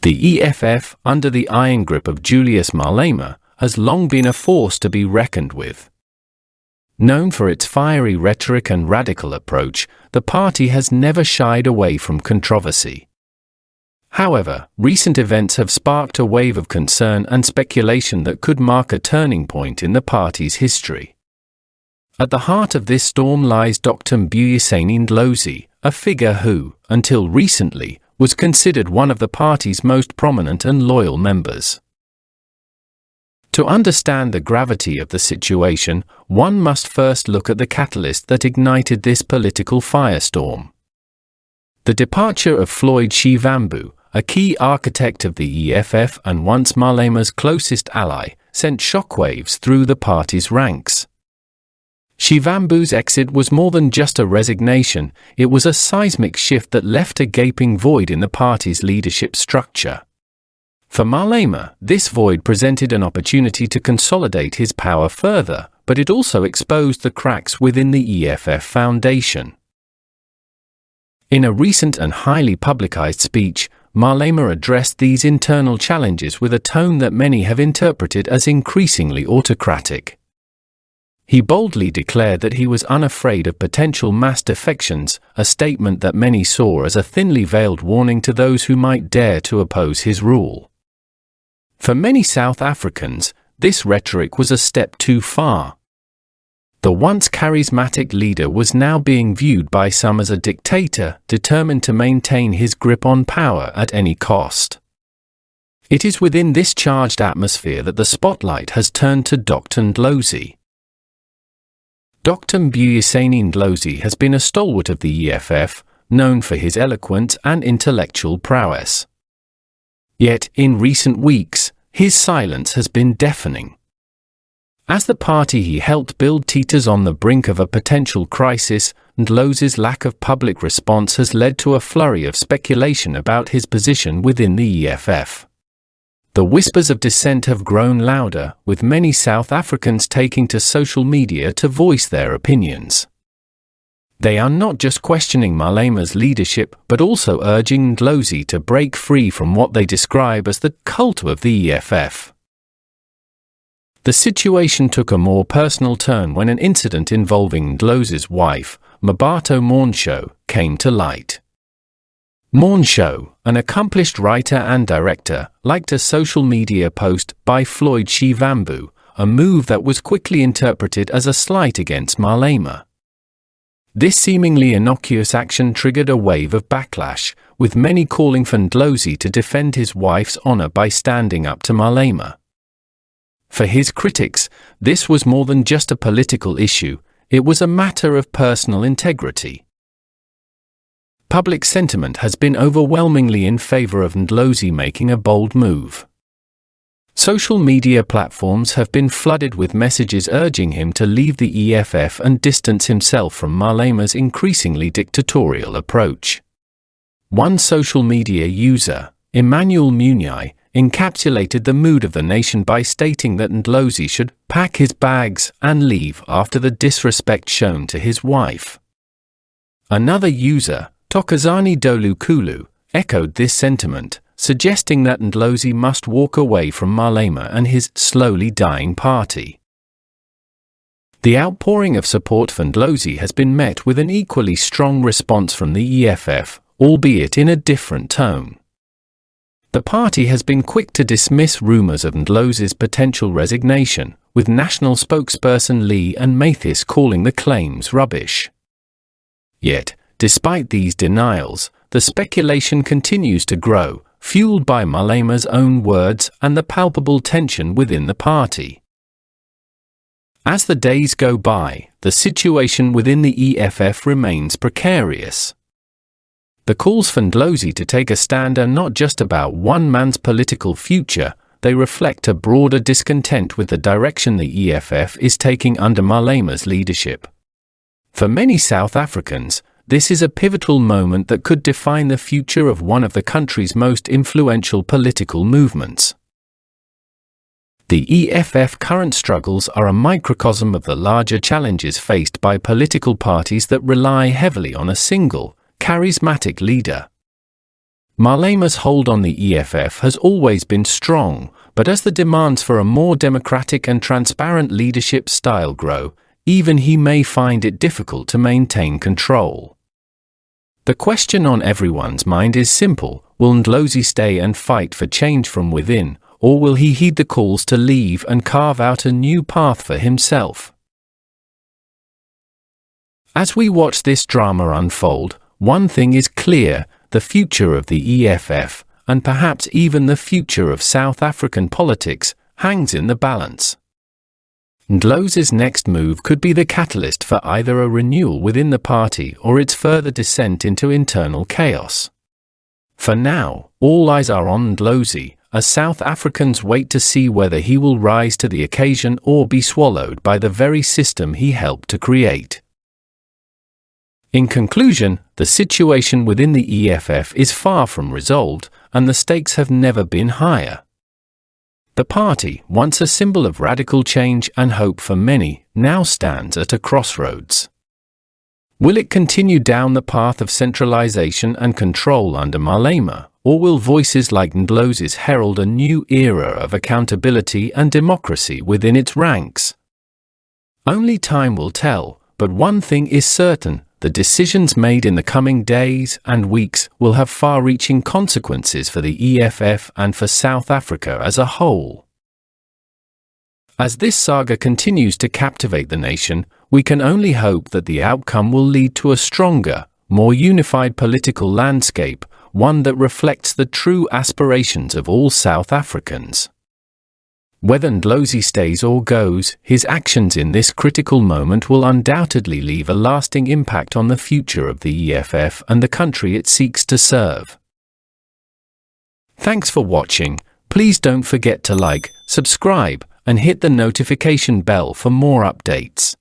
The EFF, under the iron grip of Julius Malema, has long been a force to be reckoned with. Known for its fiery rhetoric and radical approach, the party has never shied away from controversy. However, recent events have sparked a wave of concern and speculation that could mark a turning point in the party's history. At the heart of this storm lies Dr. Mbuyiseni Ndlozi, a figure who, until recently, was considered one of the party's most prominent and loyal members. To understand the gravity of the situation, one must first look at the catalyst that ignited this political firestorm. The departure of Floyd Shivambu, a key architect of the EFF and once Malema's closest ally, sent shockwaves through the party's ranks. Shivambu's exit was more than just a resignation, it was a seismic shift that left a gaping void in the party's leadership structure. For Malema, this void presented an opportunity to consolidate his power further, but it also exposed the cracks within the EFF foundation. In a recent and highly publicized speech, Malema addressed these internal challenges with a tone that many have interpreted as increasingly autocratic. He boldly declared that he was unafraid of potential mass defections, a statement that many saw as a thinly veiled warning to those who might dare to oppose his rule. For many South Africans, this rhetoric was a step too far. The once charismatic leader was now being viewed by some as a dictator, determined to maintain his grip on power at any cost. It is within this charged atmosphere that the spotlight has turned to Dr. Ndlozi. Dr. Mbuyiseni Ndlozi has been a stalwart of the EFF, known for his eloquence and intellectual prowess. Yet, in recent weeks, his silence has been deafening. As the party he helped build teeters on the brink of a potential crisis, Ndlozi's lack of public response has led to a flurry of speculation about his position within the EFF. The whispers of dissent have grown louder, with many South Africans taking to social media to voice their opinions. They are not just questioning Malema's leadership, but also urging Ndlozi to break free from what they describe as the cult of the EFF. The situation took a more personal turn when an incident involving Ndlozi's wife, Mabato Monsho, came to light. Monsho, an accomplished writer and director, liked a social media post by Floyd Shivambu, a move that was quickly interpreted as a slight against Malema. This seemingly innocuous action triggered a wave of backlash, with many calling for Ndlozi to defend his wife's honor by standing up to Malema. For his critics, this was more than just a political issue, it was a matter of personal integrity. Public sentiment has been overwhelmingly in favor of Ndlozi making a bold move. Social media platforms have been flooded with messages urging him to leave the EFF and distance himself from Malema's increasingly dictatorial approach. One social media user, Emmanuel Munyai, encapsulated the mood of the nation by stating that Ndlozi should pack his bags and leave after the disrespect shown to his wife. Another user, Thokozani Dolukulu, echoed this sentiment, suggesting that Ndlozi must walk away from Malema and his slowly dying party. The outpouring of support for Ndlozi has been met with an equally strong response from the EFF, albeit in a different tone. The party has been quick to dismiss rumors of Ndlozi's potential resignation, with national spokesperson Leah Mathis calling the claims rubbish. Yet, despite these denials, the speculation continues to grow, fueled by Malema's own words and the palpable tension within the party. As the days go by, the situation within the EFF remains precarious. The calls for Ndlozi to take a stand are not just about one man's political future, they reflect a broader discontent with the direction the EFF is taking under Malema's leadership. For many South Africans, this is a pivotal moment that could define the future of one of the country's most influential political movements. The EFF current struggles are a microcosm of the larger challenges faced by political parties that rely heavily on a single, charismatic leader. Malema's hold on the EFF has always been strong, but as the demands for a more democratic and transparent leadership style grow, even he may find it difficult to maintain control. The question on everyone's mind is simple: will Ndlozi stay and fight for change from within, or will he heed the calls to leave and carve out a new path for himself? As we watch this drama unfold, one thing is clear: the future of the EFF, and perhaps even the future of South African politics, hangs in the balance. Ndlozi's next move could be the catalyst for either a renewal within the party or its further descent into internal chaos. For now, all eyes are on Ndlozi, as South Africans wait to see whether he will rise to the occasion or be swallowed by the very system he helped to create. In conclusion, the situation within the EFF is far from resolved, and the stakes have never been higher. The party, once a symbol of radical change and hope for many, now stands at a crossroads. Will it continue down the path of centralization and control under Malema, or will voices like Ndlozi's herald a new era of accountability and democracy within its ranks? Only time will tell, but one thing is certain: the decisions made in the coming days and weeks will have far-reaching consequences for the EFF and for South Africa as a whole. As this saga continues to captivate the nation, we can only hope that the outcome will lead to a stronger, more unified political landscape, one that reflects the true aspirations of all South Africans. Whether Ndlozi stays or goes, his actions in this critical moment will undoubtedly leave a lasting impact on the future of the EFF and the country it seeks to serve. Thanks for watching. Please don't forget to like, subscribe, and hit the notification bell for more updates.